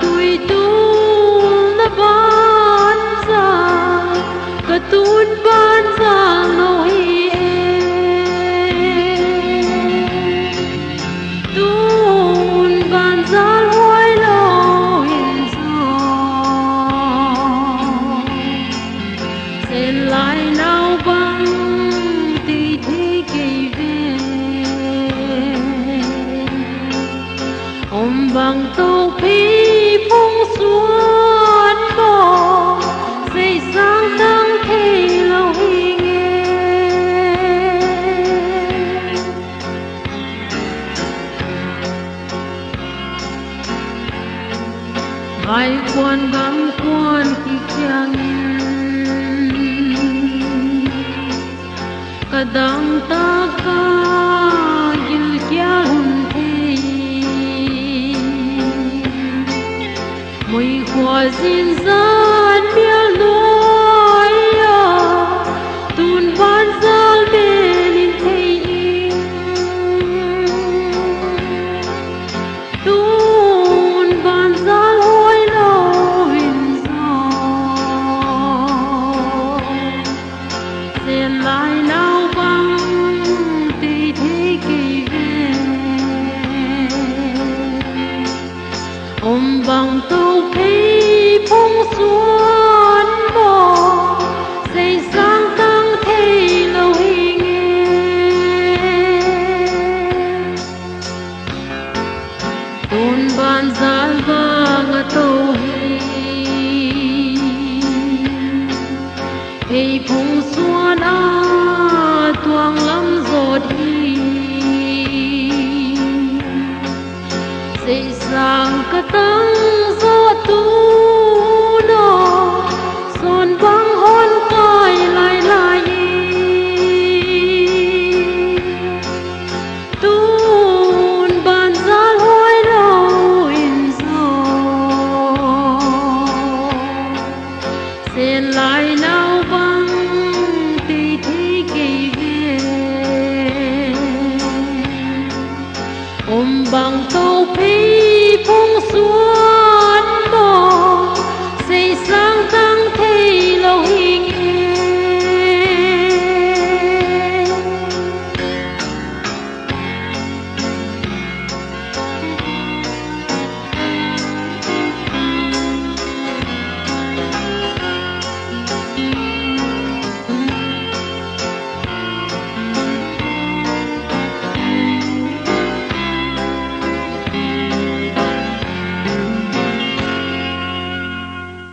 tui tu na ban za ka tun ban za no hi tun ban za hoi lo hin za sen lai nao bang ti thi ke ve om bang to phi phong suốt bỏ dây sáng tăng thế lâu hi nghe vai quan gắng quan khi chăng kadang ta ka yu cha hun thi mùi hoa xin gian bia lối tun ban zal bên thấy tun ban zal hoi lo hin gió sen lai nao băng tùy thế kỳ về ôm bằng tàu phi phong suốt bỏ dây sáng tăng thế lâu hi nghe tôn ban gian vang tàu hi phong suốt tuang lắm giọt hi dây sáng cả